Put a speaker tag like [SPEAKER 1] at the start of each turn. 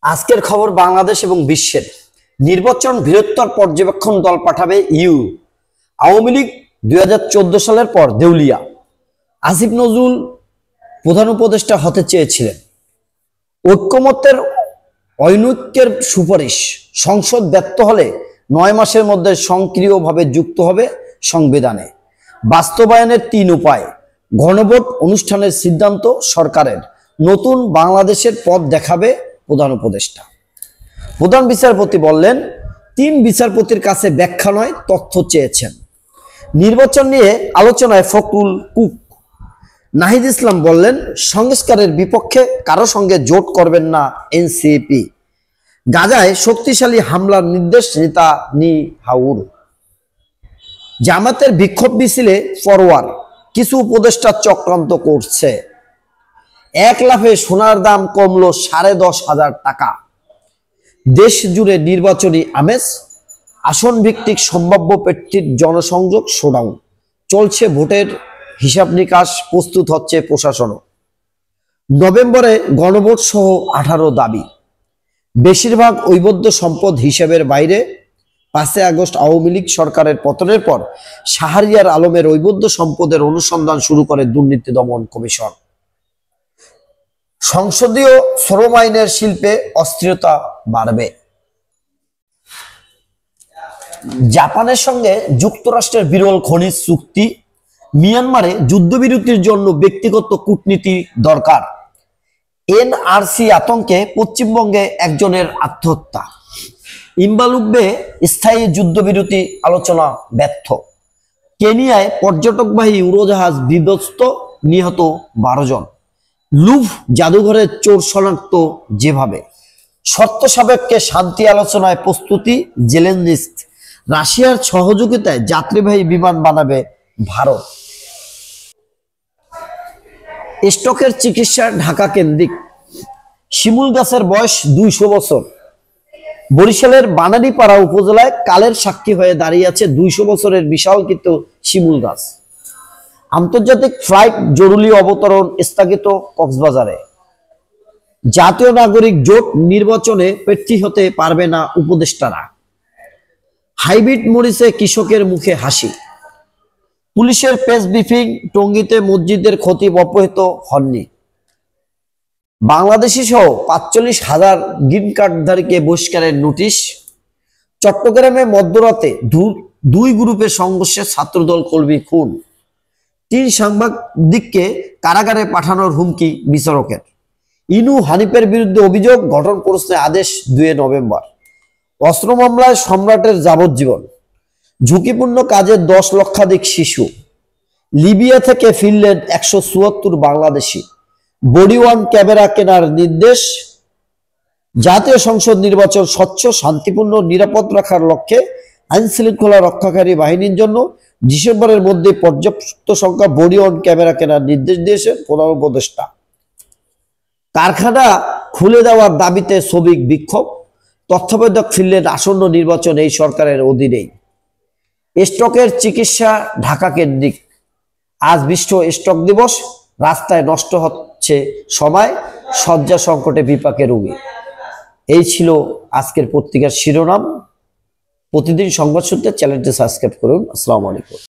[SPEAKER 1] আজকের খবর বাংলাদেশ এবং বিশ্বের নির্বাচন বৃহত্তর পর্যবেক্ষণ দল পাঠাবে ইউ। আওয়ামী লীগ 2014 সালের পর দেউলিয়া। আসিফ নজরুল প্রধান উপদেষ্টা হতে চেয়েছিলেন। ঐক্যমত্যের অনৈক্যের সুপারিশ সংসদ ব্যর্থ হলে 9 মাসের মধ্যে সক্রিয়ভাবে যুক্ত হবে সংবিধানে। বাস্তবায়নের 3 উপায়। গণভোট অনুষ্ঠানের সিদ্ধান্ত সরকারের। নতুন বাংলাদেশের পথ দেখাবে প্রধান উপদেষ্টা। প্রধান বিচারপতি বললেন, 3 বিচারপতির কাছে ব্যাখ্যা নয় তথ্য চেয়েছেন। নির্বাচন নিয়ে আলোচনায় ফখরুল কুক। নাহিদ ইসলাম বললেন, সংস্কারের বিপক্ষে কারো সঙ্গে জোট করবেন না এনসিপি। গাজায় শক্তিশালী হামলার নির্দেশ নেতানিয়াহুর। জামাতের বিক্ষোভ মিছিলে ফরওয়ার্ড, কিছু উপদেষ্টা চক্রান্ত করছে। 1 লাফে সোনার দাম কমলো 10,500 টাকা। দেশ জুড়ে নির্বাচনী আমেজ, আসন ভিত্তিক সম্ভাব্য প্রার্থীর জনসংযোগ শোডাউন চলছে। ভোটের হিসাব নিকাশ প্রস্তুত হচ্ছে প্রশাসনও। নভেম্বরে গণভোট সহ 18 দাবি। বেশিরভাগ ঐবদ্ধ সম্পদ হিসাবের বাইরে। 5 আগস্ট আওয়ামী লীগ সরকারের পতনের পর শাহরিয়ার আলমের ঐবদ্ধ সম্পদের অনুসন্ধান শুরু করে দুর্নীতি দমন কমিশন। সংসদীয় শ্রম আইনের শিল্পে অস্থিরতা বাড়বে। জাপানের সঙ্গে যুক্তরাষ্ট্রের বিরল খনিজ চুক্তি। মিয়ানমারে যুদ্ধবিরতির জন্য ব্যক্তিগত কূটনীতি দরকার। এনআরসি আতঙ্কে পশ্চিমবঙ্গে একজনের আত্মহত্যা। ইম্বালুবে স্থায়ী যুদ্ধবিরতি আলোচনা ব্যর্থ। কেনিয়ায় পর্যটকবাহী উড়োজাহাজ বিধ্বস্ত, নিহত 12 জন। লুভ জাদুঘরের চোর শনাক্ত যেভাবে। শর্ত সাপেক্ষে শান্তি আলোচনায় প্রস্তুতি জেলেনস্কি। রাশিয়ার সহযোগিতায় যাত্রীবাহী বিমান বানাবে ভারত। স্ট্রোকের চিকিৎসা ঢাকা কেন্দ্রিক। শিমুল গাছের বয়স 200 বছর। বরিশালের বানারীপাড়া উপজেলায় কালের সাক্ষী হয়ে দাঁড়িয়ে আছে 200 বছরের বিশালকৃত শিমুল গাছ। আন্তর্জাতিক ফ্লাইট জরুরি অবতরণ স্থগিত কক্সবাজারে। জাতীয় নাগরিক জোট নির্বাচনে প্রার্থী হতে পারবে না উপদেষ্টারা। হাইব্রিড মরিচে কৃষকের মুখে হাসি। পুলিশের প্রেস ব্রিফিং। টঙ্গীতে মসজিদের খতিব অপহৃত হননি। বাংলাদেশি সহ 45,000 গ্রিন কার্ডধারীকে বহিষ্কারের নোটিশ। চট্টগ্রামে মধ্যরাতে 2 গ্রুপের সংঘর্ষে ছাত্রদল কর্মী খুন। 3 সাংবাদিককে কারাগারে পাঠানোর হুমকি বিচারকের। ইনু হানিফের বিরুদ্ধে অভিযোগ, গঠন প্রশ্নে আদেশ 2 নভেম্বর। অস্ত্র মামলায় সম্রাটের যাবজ্জীবন। ঝুঁকিপূর্ণ কাজে 10 লক্ষাধিক শিশু। লিবিয়া থেকে ফিরলেন 174 বাংলাদেশি। বডি ওয়ার্ন ক্যামেরা কেনার নির্দেশ। জাতীয় সংসদ নির্বাচন স্বচ্ছ, শান্তিপূর্ণ, নিরাপদ রাখার লক্ষ্যে আইন শৃঙ্খলা রক্ষাকারী বাহিনীর জন্য ডিসেম্বরের মধ্যে পর্যাপ্ত সংখ্যা বডি ওয়ার্ন ক্যামেরা কেনার নির্দেশ দিয়েছেন প্রধান উপদেষ্টা। কারখানা খুলে দেওয়ার দাবিতে শ্রমিক বিক্ষোভ। তত্ত্বাবধায়ক ফিরলেন আসন্ন নির্বাচন এই সরকারের অধীনেই। স্ট্রোকের চিকিৎসা ঢাকা কেন্দ্রিক। আজ বিশ্ব স্ট্রোক দিবস। রাস্তায় নষ্ট হচ্ছে সময়, শয্যা সংকটে বিপাকে রোগী। এই ছিল আজকের পত্রিকার শিরোনাম। প্রতিদিন সংবাদ শুনতে চ্যানেলটি সাবস্ক্রাইব করুন। আসসালামু আলাইকুম।